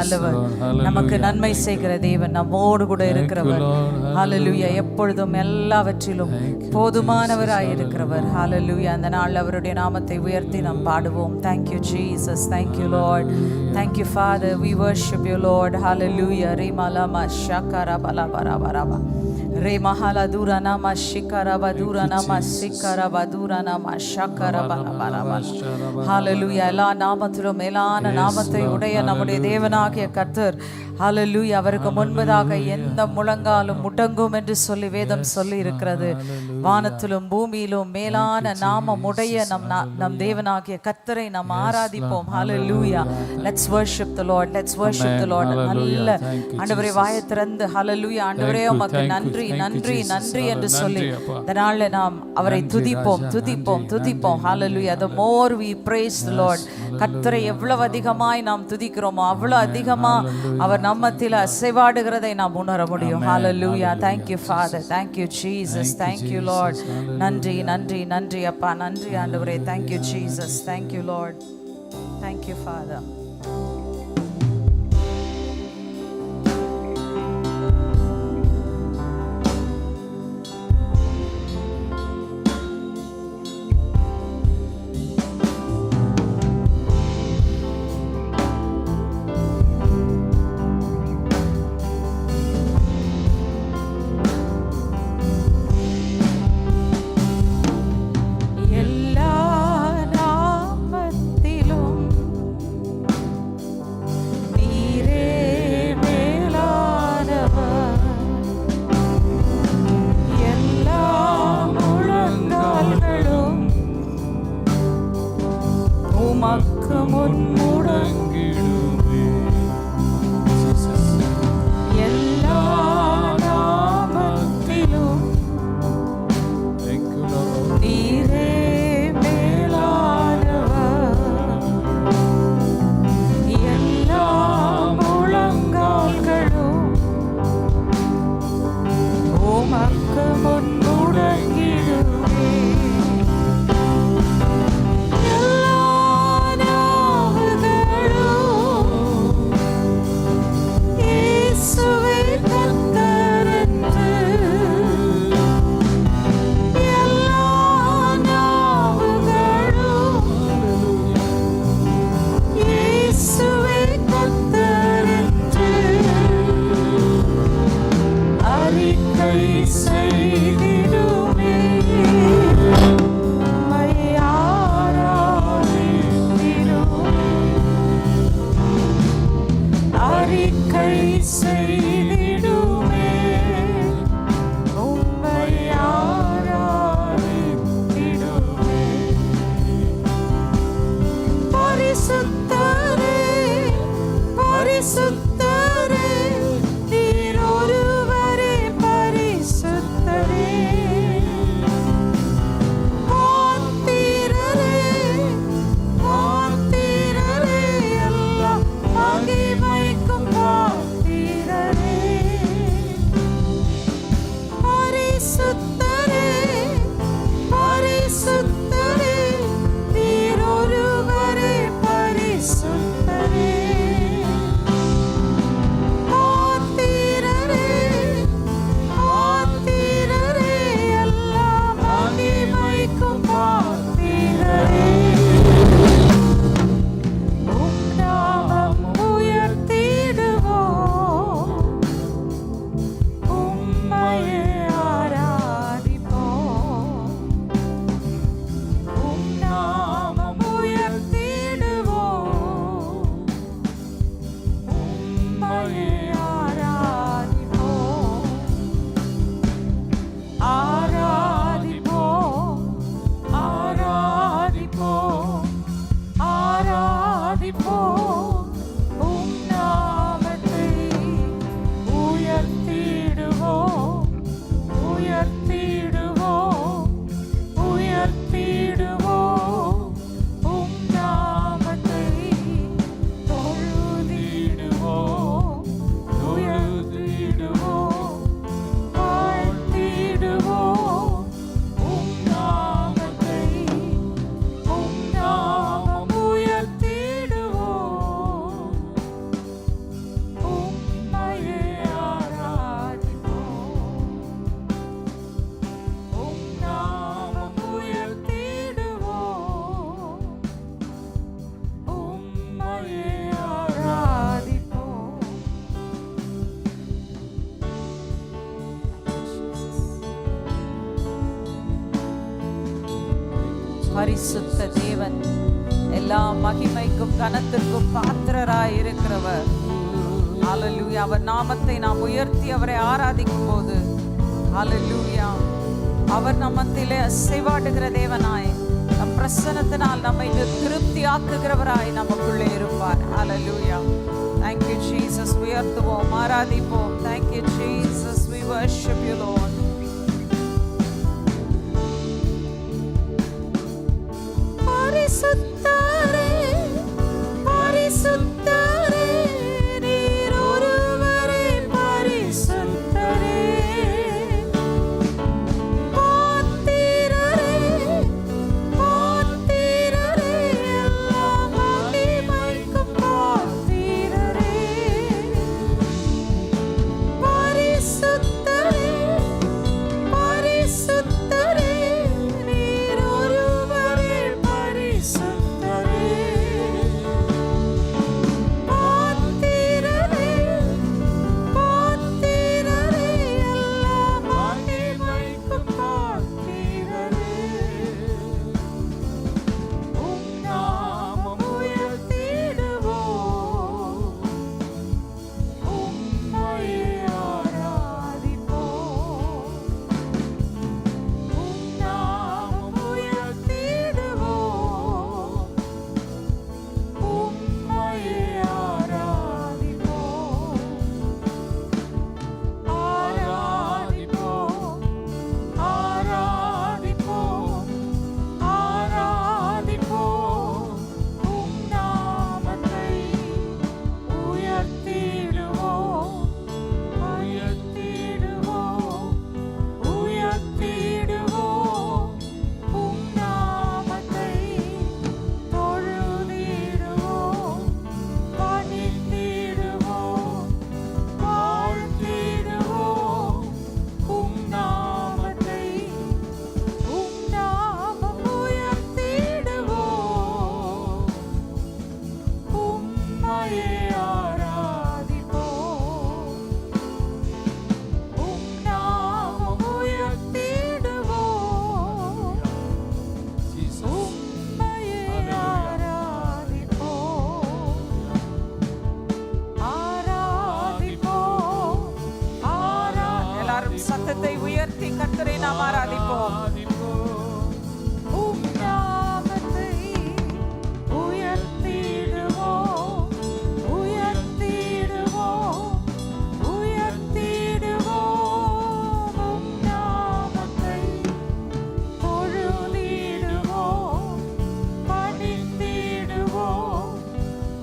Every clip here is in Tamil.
நல்லவர், நமக்கு நன்மை செய்கிற தேவன், நம்மோடு கூட இருக்கிறவர். ஹல்லேலூயா. எப்பொழுதும் எல்லாவற்றிலும் போதுமானவராய் இருக்கிறவர். ஹல்லேலூயா. அந்த நாள் அவருடைய நாமத்தை உயர்த்தி நாம் பாடுவோம். Thank you Jesus, thank you Lord, thank you Father, we worship you Lord. Hallelujah. Rimalama shakara balabaraba re mahala dura nama shikara badura nama sikara badura nama shakara balabaraba. Hallelujah. எல்லா நாமத்திலும் மேலான நாமத்தை உடைய நம்முடைய தேவனாகிய கர்த்தர், ஹல்லேலூயா, அவருக்கு முன்பதாக எந்த முழங்காலும் முடங்கும் என்று சொல்லி வேதம் சொல்லி இருக்கிறது. வானத்திலும் பூமியிலும் மேலான நாமம் உடைய நம் தேவனாகிய கர்த்தரை நாம் ஆராதிப்போம். ஹல்லேலூயா. Let's worship the Lord, let's worship the Lord. நல்ல ஆண்டவரே, வாயை திறந்து ஹல்லேலூயா, ஆண்டவரே உமக்கு நன்றி நன்றி நன்றி என்று சொல்லி இதனால நாம் அவரை துதிப்போம் துதிப்போம் துதிப்போம். ஹல்லேலூயா. The more we praise the Lord, கர்த்தரை எவ்வளவு அதிகமாய் நாம் துதிக்கிறோமோ அவ்வளவு அதிகமா அவர் நம்மத்தில் அசைவாடுகிறதை நாம் உணர முடியும். Hallelujah. Thank you Father, thank you Jesus, thank you Lord. நன்றி நன்றி நன்றி அப்பா, நன்றி ஆண்டவரே. Thank you Jesus, thank you Lord, thank you Father. பரிசுத்தரே, நீர் ஒருவரே பரிசுத்தரே. பரிசுத்த தேவன், எல்லா மகிமைக்கும் கனத்திற்கும் பாத்திரராய் இருக்கிறவர். ஹல்லேலூயா. அவர் நாமத்தை நாம் உயர்த்தி அவரை ஆராதிக்கும் போது ஹல்லேலூயா, அவர் நம்மத்திலே அசைவாடுகிற தேவனாய், நம் பிரசன்னத்தினால் நம்மை திருப்தி ஆக்குகிறவராய் நமக்குள்ளே இருப்பார். ஹல்லேலூயா. Thank you Jesus. உயர்த்துவோம், ஆராதிப்போம். Thank you Jesus. We worship you Lord. பரிசுத்தரே பரிசுத்தரே நீர் ஒருவரே பரிசுத்தரே, பாத்திரரே பாத்திரரே எல்லா மகிமைக்கும் பாத்திரரே, பரிசுத்தரே பரிசுத்தரே நீர் ஒருவரே பரிசுத்தரே, பாத்திரரே பாத்திரரே எல்லா மகிமைக்கும் பாத்திரரே, உம் நாமம் உயர்த்திடுவோம், உம்மையே ஆராதிப்போம், உம் நாமம் உயர்த்திடுவோம், உம்மையே ஆராதிப்போம், ஆராதிப்போம் ஆராதிப்போம் ஆராதிப்போம், உம் நாமத்தை உயர்த்திடுவோம் உயர்த்திடுவோம் உயர்த்திடுவோம், உம் நாமத்தை தொழுதிடுவோம், பணிந்திடுவோம், வாழ்த்திடுவோம், உம் நாமத்தை உம் நாமம் உயர்த்திடுவோம், உம்மையே ஆராதிப்போம், உம் நாமம் உயர்த்திடுவோம், உம்மையே ஆராதிப்போம், ஆராதிப்போம் எல்லாரும் சத்தத்தை உயர்த்தி கர்த்தரை நாம் ஆராதிப்போம். உம் நாமத்தை உயர்த்திடுவோம் உயர்த்திடுவோம் உயர்த்திடுவோம், உம் நாமத்தை தொழுதிடுவோம், பணிந்திடுவோம்,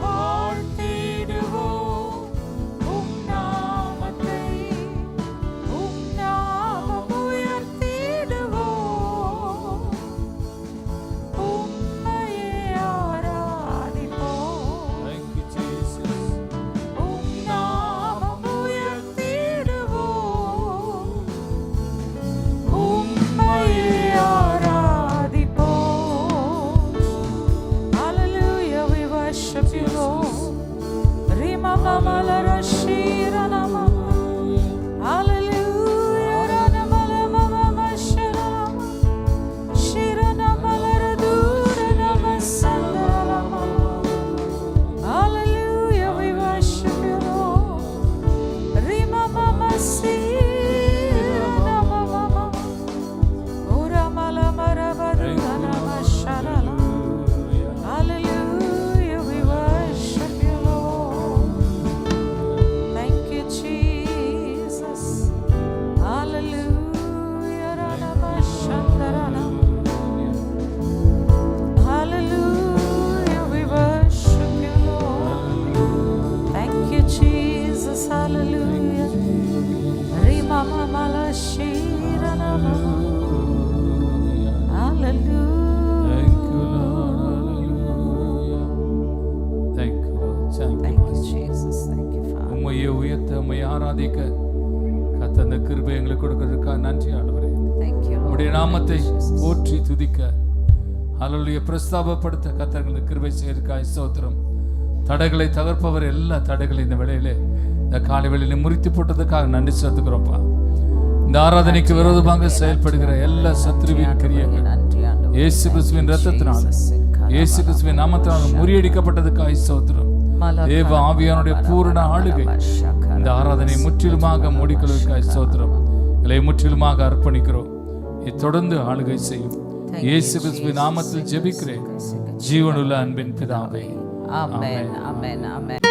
வாழ்த்திடுவோம், உம் நாமத்தை உம் நாமம் உயர்த்திடுவோம், உம்மையே ஆராதிப்போம், உம் நாமம் உயர்த்திடுவோம், உம்மையே ஆராதிப்போம். Hallelujah, we worship you Lord. Rima mama la rashira nama. Hallelujah, rana mala mama mashara nama. Shira nama la radura nama sandara nama. Hallelujah, we worship you Lord. Rima mama sira nama mama. Ura mala mara badura nama shara nama. Hallelujah, we worship you Lord. Thank you Jesus. Hallelujah, Ranama Shandarana. Hallelujah, we worship you Lord. Thank you Jesus. Hallelujah. Rima mama la shira nama. Hallelujah. Thank you Jesus. Thank you Father. உம்மையே உயர்த்த உம்மை ஆராதிக்க கர்த்தர் அந்த கிருபை எங்களுக்கு கொடுக்கிறதுக்காக நன்றி ஆண்டவரே. Thank you Lord. உம்முடைய நாமத்தை போற்றி துதிக்க ஹல்லேலூயா பிரஸ்தாபப்படுத்த கர்த்தர் கிருபை செய்வதற்காக ஸ்தோத்திரம். தடைகளை தகர்ப்பவர் எல்லா தடைகளை இந்த வேளையிலே இந்த காலை வேளையிலே முறித்து போட்டதுக்காக நன்றி செலுத்துகிறோம்ப்பா. இந்த ஆராதனைக்கு விரோதமாக செயல்படுகிற எல்லா சத்ருவின் கிரியைகள் இயேசு கிறிஸ்துவின் இரத்தத்தினால் இயேசு கிறிஸ்துவின் நாமத்தினால் முறியடிக்கப்பட்டதுக்காய் ஸ்தோத்திரம். தேவ ஆவியானுடைய பூரண ஆளுகை இந்த ஆராதனை முற்றிலுமாக மூடிக்கொள்வதற்காய் ஸ்தோத்திரம். இதை முற்றிலுமாக அர்ப்பணிக்கிறோம். தொடர்ந்து ஆளுகை செய்யும் இயேசு கிறிஸ்துவின் நாமத்தில் ஜெபிக்கிறேன் ஜீவனுள்ள அன்பின் பிதாவே. ஆமென் ஆமென் ஆமென்.